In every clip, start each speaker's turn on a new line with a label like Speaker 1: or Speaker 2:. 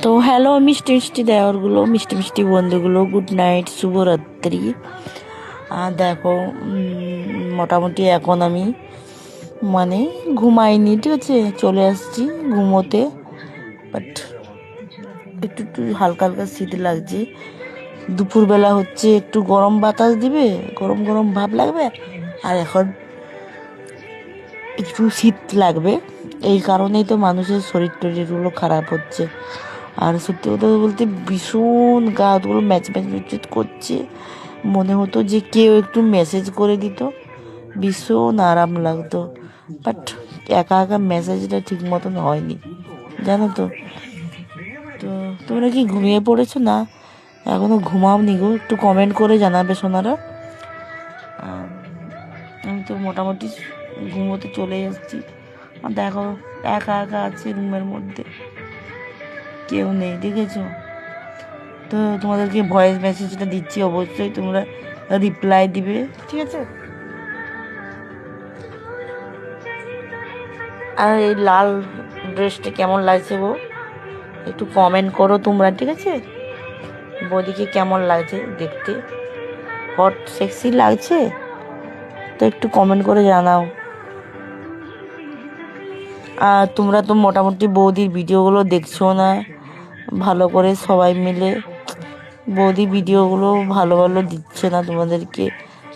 Speaker 1: তো হ্যালো মিষ্টি মিষ্টি দেওয়ারগুলো, মিষ্টি মিষ্টি বন্ধুগুলো, গুড নাইট, শুভরাত্রি। দেখো, মোটামুটি এখন আমি মানে ঘুমাইনি, ঠিক আছে, চলে আসছি ঘুমোতে। বাট একটু একটু হালকা হালকা শীত লাগছে। দুপুরবেলা হচ্ছে একটু গরম বাতাস দিবে, গরম গরম ভাব লাগবে, আর এখন একটু শীত লাগবে। এই কারণেই তো মানুষের শরীর টরীরগুলো খারাপ হচ্ছে। আর সত্যি কথা বলতে ভীষণ গা হাতগুলো ম্যাচ ম্যাচ ম্যাচ করছে। মনে হতো যে কেউ একটু মেসেজ করে দিত, ভীষণ আরাম লাগতো। বাট একা একা মেসেজটা ঠিক মতন হয়নি, জানো তো। তো তোমরা কি ঘুমিয়ে পড়েছো না এখনো ঘুমাওনি গো? একটু কমেন্ট করে জানাবে সোনারা। আমি তো মোটামুটি ঘুমোতে চলে এসেছি। আর দেখো, একা একা আছে রুমের মধ্যে, কেউ নেই, দেখেছো তো। তোমাদেরকে ভয়েস মেসেজটা দিচ্ছি, অবশ্যই তোমরা রিপ্লাই দিবে, ঠিক আছে। আর এই লাল ড্রেসটা কেমন লাগছে গো? একটু কমেন্ট করো তোমরা, ঠিক আছে। বৌদিকে কেমন লাগছে দেখতে? হট সেক্সি লাগছে তো একটু কমেন্ট করে জানাও। আর তোমরা তো মোটামুটি বৌদির ভিডিওগুলো দেখছো না ভালো করে সবাই মিলে। বৌদি ভিডিওগুলো ভালো ভালো দিচ্ছে না তোমাদেরকে,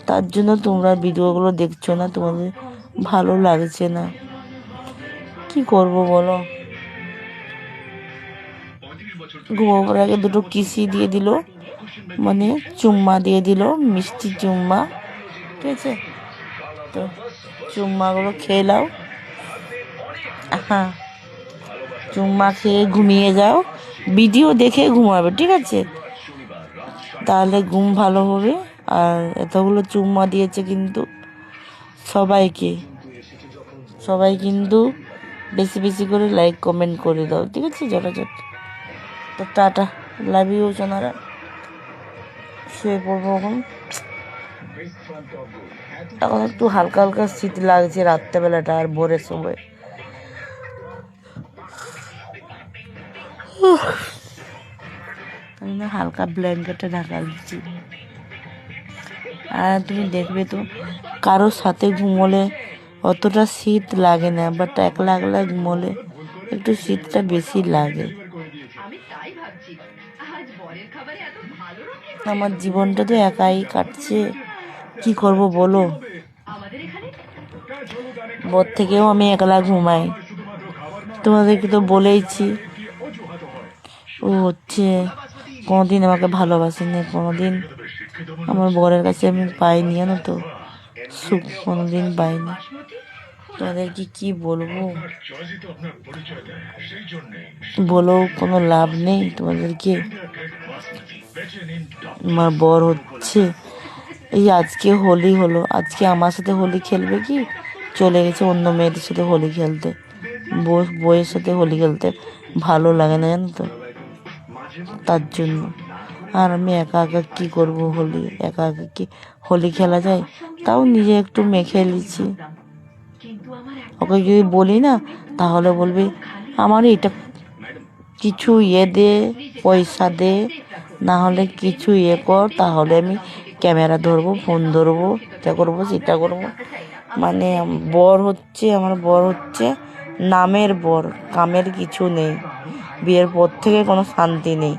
Speaker 1: তার জন্য তোমরা ভিডিওগুলো দেখছো না, তোমাদের ভালো লাগছে না। কি করব বলো? ঘুমাবার আগে দুটো কিসি দিয়ে দিল, মানে চুম্মা দিয়ে দিল, মিষ্টি চুম্মা, ঠিক আছে। তো চুম্মাগুলো খেয়ে নাও। হ্যাঁ, চুম্মা খেয়ে ঘুমিয়ে যাও, ভিডিও দেখে ঘুমাবে, ঠিক আছে, তাহলে ঘুম ভালো হবে। আর এতগুলো চুম্মা দিয়েছে কিন্তু সবাইকে, সবাই কিন্তু বেশি বেশি করে লাইক কমেন্ট করে দাও, ঠিক আছে, যথাযথ। তো টাটা, লাভ ইউ সোনারা, শুয়ে পড়বো এখন। এখন একটু হালকা হালকা শীত লাগছে রাত্রেবেলাটা আর ভোরের সময়। আমি না হালকা ব্ল্যাঙ্কেটে ঢাকা দিচ্ছি। আর তুমি দেখবে তো, কারোর সাথে ঘুমোলে অতটা শীত লাগে না, বাট একলা একলা ঘুমোলে একটু শীতটা বেশি লাগে। আমার জীবনটা তো একাই কাটছে, কি করব বলো। ভোর থেকেও আমি একলা ঘুমাই, তোমাদেরকে তো বলেইছি। ও হচ্ছে কোনোদিন আমাকে ভালোবাসেনি, কোনোদিন আমার বরের কাছে আমি পাইনি, জানো তো, সুখ কোনোদিন পাইনি। তোমাদেরকে কি বলবো, বলেও কোনো লাভ নেই তোমাদেরকে। আমার বর হচ্ছে, এই আজকে হোলি হলো, আজকে আমার সাথে হোলি খেলবে কি, চলে গেছে অন্য মেয়েদের সাথে হোলি খেলতে। বইয়ের সাথে হোলি খেলতে ভালো লাগে না, জানো তো, তার জন্য। আর আমি একা একা কী করবো হোলি, একা একা কি হোলি খেলা যায়? তাও নিজে একটু মেখে নিচ্ছি। ওকে যদি বলি না, তাহলে বলবে আমার এটা কিছু দে, পয়সা দে, না হলে কিছু কর, তাহলে আমি ক্যামেরা ধরবো, ফোন ধরবো, এটা করবো সেটা করবো। মানে আমার বর হচ্ছে নামের বর, কামের কিছু নেই, বিয়ের পর থেকে কোনো শান্তি নেই।